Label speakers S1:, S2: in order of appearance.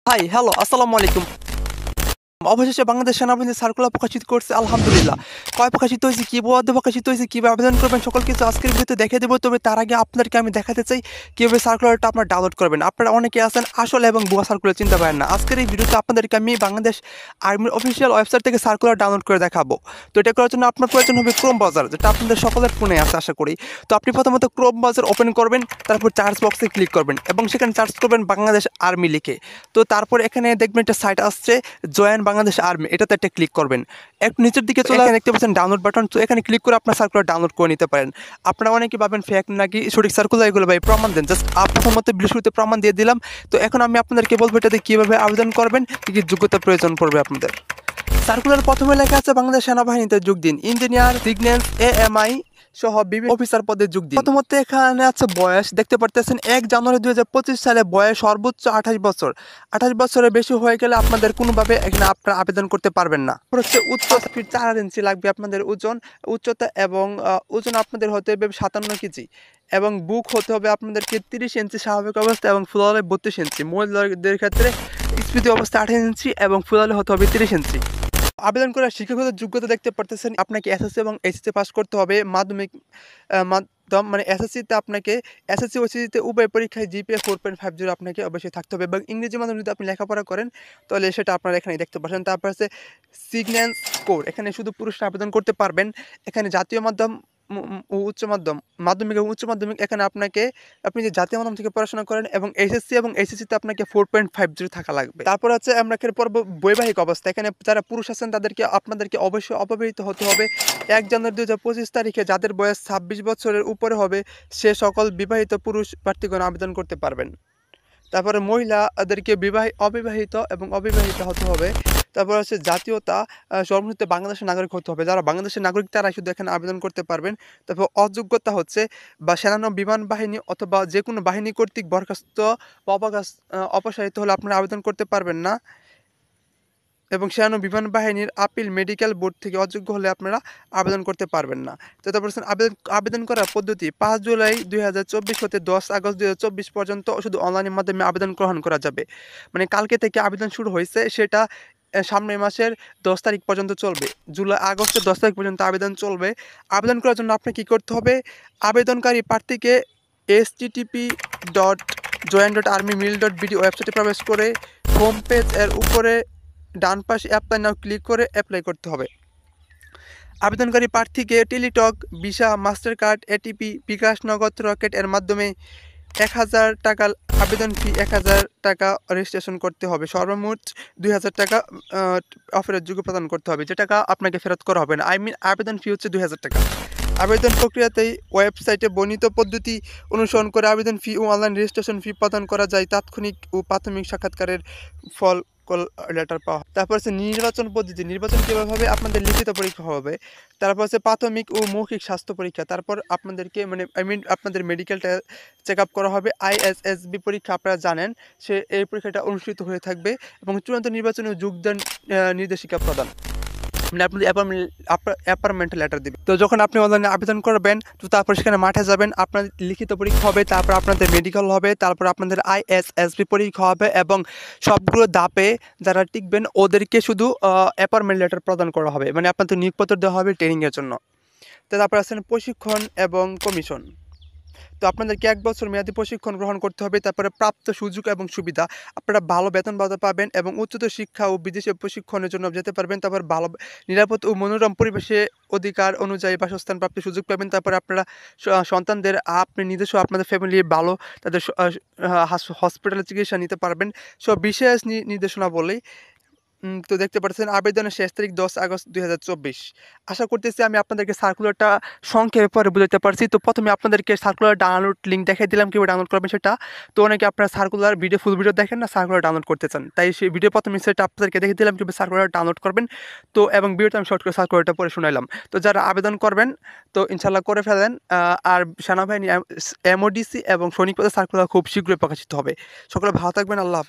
S1: High, hello, আসসালামু আলাইকুম। অবশেষে বাংলাদেশ সেনাবাহিনী সার্কুলার প্রকাশিত করছে, আলহামদুলিল্লাহ। কয় প্রকাশিত হয়েছে, কী বরাদ্দে প্রকাশিত হয়েছে, কীভাবে আবেদন করবেন, সকল কিছু আজকের ভিডিওতে দেখিয়ে দেবো। তবে তার আগে আপনাদেরকে আমি দেখাতে চাই কীভাবে সার্কুলারটা আপনারা ডাউনলোড করবেন। আপনারা অনেকে আছেন আসলে এবং ভুয়া সার্কুলার চিনতে পারেন না। আজকের এই ভিডিওতে আপনাদেরকে আমি বাংলাদেশ আর্মির অফিসিয়াল ওয়েবসাইট থেকে সার্কুলার ডাউনলোড করে দেখাবো। তো এটা করার জন্য আপনার প্রয়োজন হবে ক্রোম ব্রাউজার, যেটা আপনাদের সকলের ফোনে আছে আশা করি। তো আপনি প্রথমত ক্রোম ব্রাউজার ওপেন করবেন, তারপর সার্চ বক্সে ক্লিক করবেন এবং সেখানে সার্চ করবেন বাংলাদেশ আর্মি লিখে। তো তারপর এখানে দেখবেন একটা সাইট আসছে জয়েন বাংলাদেশ আর্মি, এটাতে একটা ক্লিক করবেন। একটু নিচের দিকে চলে এখানে দেখতে পাচ্ছেন ডাউনলোড বাটন। তো এখানে ক্লিক করে আপনার সার্কুলার ডাউনলোড করে নিতে পারেন। আপনারা অনেকে ভাবেন ফেক নাকি সঠিক সার্কুলার, এগুলো ভাই প্রমাণ দেন। জাস্ট আপনার মতো শুরুতে প্রমাণ দিয়ে দিলাম। তো এখন আমি আপনাদেরকে বলবো এটাতে কীভাবে আবেদন করবেন, কী কী যোগ্যতা প্রয়োজন পড়বে আপনাদের। সার্কুলার প্রথমে লেখা আছে বাংলাদেশ সেনাবাহিনীতে যোগ দিন, ইঞ্জিনিয়ার, সিগন্যাল, AMI সহ বিভিন্ন অফিসার পদে যোগ দিন। প্রথমত এখানে আছে বয়স, দেখতে পারতেছেন 1 জানুয়ারি 2025 সালে বয়স সর্বোচ্চ 28 বছর। 28 বছরের বেশি হয়ে গেলে আপনাদের কোনোভাবে এখানে আপনারা আবেদন করতে পারবেন না। হচ্ছে উচ্চতা 4 ইঞ্চি লাগবে আপনাদের ওজন, উচ্চতা এবং ওজন আপনাদের হতে হবে 57 কেজি এবং বুক হতে হবে আপনাদেরকে 30 ইঞ্চি স্বাভাবিক অবস্থা এবং ফুলালে 32 ইঞ্চি। মহিলাদের ক্ষেত্রে স্ফীতি অবস্থা 28 ইঞ্চি এবং ফুলালে হতে হবে 30 ইঞ্চি। আবেদন করার শিক্ষাগত যোগ্যতা দেখতে পারতেছেন, আপনাকে এসএসসি এবং এইচএসসি পাস করতে হবে। মাধ্যমিক মাধ্যম মানে এসএসসিতে আপনাকে এসএসসি ওএসএসসিতে উভয় পরীক্ষায় জিপিএ 4.50 আপনাকে অবশ্যই থাকতে হবে এবং ইংরেজি মাধ্যমে যদি আপনি লেখাপড়া করেন তাহলে সেটা আপনারা এখানে দেখতে পাচ্ছেন। তারপর আছে সিগন্যাল স্কোর, এখানে শুধু পুরুষরা আবেদন করতে পারবেন। এখানে জাতীয় মাধ্যম ও উচ্চ মাধ্যম, মাধ্যমিক এবং উচ্চ মাধ্যমিক এখানে আপনি যে জাতীয় মাধ্যম থেকে পড়াশোনা করেন এবং এসএসসি এবং এইচএসসিতে আপনাকে 4.50 থাকা লাগবে। তারপর আছে আমরা পড়ব বৈবাহিক অবস্থা। এখানে যারা পুরুষ আছেন আপনাদেরকে অবশ্যই অবিবাহিত হতে হবে। 1 জানুয়ারি 2025 তারিখে যাদের বয়স 26 বছরের উপরে হবে সে সকল বিবাহিত পুরুষ প্রার্থীগণ আবেদন করতে পারবেন। তারপরে মহিলাদেরকে অবিবাহিত এবং অবিবাহিত হতে হবে। তারপর হচ্ছে জাতীয়তা, সর্বনিম্ন বাংলাদেশের নাগরিক হতে হবে। যারা বাংলাদেশের নাগরিক তারাই শুধু এখানে আবেদন করতে পারবেন। তারপর অযোগ্যতা হচ্ছে বা সেনাবাহিনী, বিমান বাহিনী অথবা যে কোনো বাহিনী কর্তৃক বরখাস্ত বা অপসারিত হলে আপনারা আবেদন করতে পারবেন না এবং সেনাবাহিনী, বিমান বাহিনীর আপিল মেডিকেল বোর্ড থেকে অযোগ্য হলে আপনারা আবেদন করতে পারবেন না। তো তারপর আবেদন করার পদ্ধতি 5 জুলাই 2024 হতে 10 আগস্ট 2024 পর্যন্ত শুধু অনলাইনের মাধ্যমে আবেদন গ্রহণ করা যাবে। মানে কালকে থেকে আবেদন শুরু হয়েছে, সেটা সামনের মাসের 10 তারিখ পর্যন্ত চলবে। আগস্টের 10 তারিখ পর্যন্ত আবেদন চলবে। আবেদন করার জন্য আপনাকে কী করতে হবে, আবেদনকারী প্রার্থীকে http.join.armymill.bd ওয়েবসাইটে প্রবেশ করে হোম পেজ এর উপরে ডান পাশে অ্যাপ্লাই নাও ক্লিক করে অ্যাপ্লাই করতে হবে। আবেদনকারী প্রার্থীকে Teletalk, Visa, Mastercard, ATP, bKash, Nagad, Rocket এর মাধ্যমে 1000 টাকা আবেদন ফি, 1000 টাকা রেজিস্ট্রেশন করতে হবে। সর্বমোট 2000 টাকা অফারের যোগ্য প্রদান করতে হবে, যে টাকা আপনাকে ফেরত করা হবে না। আবেদন ফি হচ্ছে 2000 টাকা। আবেদন প্রক্রিয়াতেই ওয়েবসাইটে বর্ণিত পদ্ধতি অনুসরণ করে আবেদন ফি ও অনলাইন রেজিস্ট্রেশন ফি প্রদান করা যায়। তাৎক্ষণিক ও প্রাথমিক সাক্ষাৎকারের ফল লেটার পাওয়া। তারপর হচ্ছে নির্বাচন পদ্ধতি। নির্বাচন কীভাবে হবে, আপনাদের লিখিত পরীক্ষা হবে। তারপর হচ্ছে প্রাথমিক ও মৌখিক স্বাস্থ্য পরীক্ষা। তারপর আপনাদেরকে আপনাদের মেডিকেলটা চেক আপ করা হবে। ISSB পরীক্ষা আপনারা জানেন, এই পরীক্ষাটা অনুষ্ঠিত হয়ে থাকবে এবং চূড়ান্ত নির্বাচনে যোগদান নির্দেশিকা প্রদান, মানে আপনাদের অ্যাপয়েন্টমেন্ট লেটার দেবে। তো যখন আপনি অনলাইনে আবেদন করবেন তো তারপর সেখানে মাঠে যাবেন, আপনার লিখিত পরীক্ষা হবে, তারপর আপনাদের মেডিকেল হবে, তারপর আপনাদের ISSB পরীক্ষা হবে এবং সবগুলো ধাপে যারা টিকবেন ওদেরকে শুধু অ্যাপয়েন্টমেন্ট লেটার প্রদান করা হবে, মানে আপনাদের নিয়োগপত্র দেওয়া হবে ট্রেনিংয়ের জন্য। তো তারপর আছেন প্রশিক্ষণ এবং কমিশন। তো আপনাদেরকে 1 বছর মেয়াদি প্রশিক্ষণ গ্রহণ করতে হবে। তারপরে প্রাপ্ত সুযোগ এবং সুবিধা, আপনারা ভালো বেতন ভাতা পাবেন এবং উচ্চতর শিক্ষা ও বিদেশে প্রশিক্ষণের জন্য যেতে পারবেন। তারপর ভালো নিরাপদ ও মনোরম পরিবেশে অধিকার অনুযায়ী বাসস্থান প্রাপ্তির সুযোগ পাবেন। তারপরে আপনারা সন্তানদের আপনি নিজস্ব আপনাদের ফ্যামিলি ভালো তাদের হসপিটালে চিকিৎসা নিতে পারবেন। সব বিশেষ নির্দেশনা বলেই তো দেখতে পাচ্ছেন আবেদনের শেষ তারিখ 10 আগস্ট 2024। আশা করতেছি আমি আপনাদেরকে সার্কুলারটা সংক্ষেপে পরে বুঝাতে পারছি। তো প্রথমে আপনাদেরকে সার্কুলার ডাউনলোড লিঙ্ক দেখিয়ে দিলাম কীভাবে ডাউনলোড করবেন সেটা। তো অনেকে আপনারা সার্কুলার ফুল ভিডিও দেখেন না, সার্কুলার ডাউনলোড করতে চান, তাই সেই ভিডিও প্রথমে সেটা আপনাদেরকে দেখিয়ে দিলাম কীভাবে সার্কুলার ডাউনলোড করবেন। তো এবং ভিডিওতে আমি শর্ট করে সার্কুলারটা পরে শোনাইলাম। তো যারা আবেদন করবেন তো ইনশাল্লাহ করে ফেলেন। আর সেনাবাহিনী, MODC এবং সৈনিক পদের সার্কুলার খুব শীঘ্রই প্রকাশিত হবে। সকলে ভালো থাকবেন, আল্লাহ হাফেজ।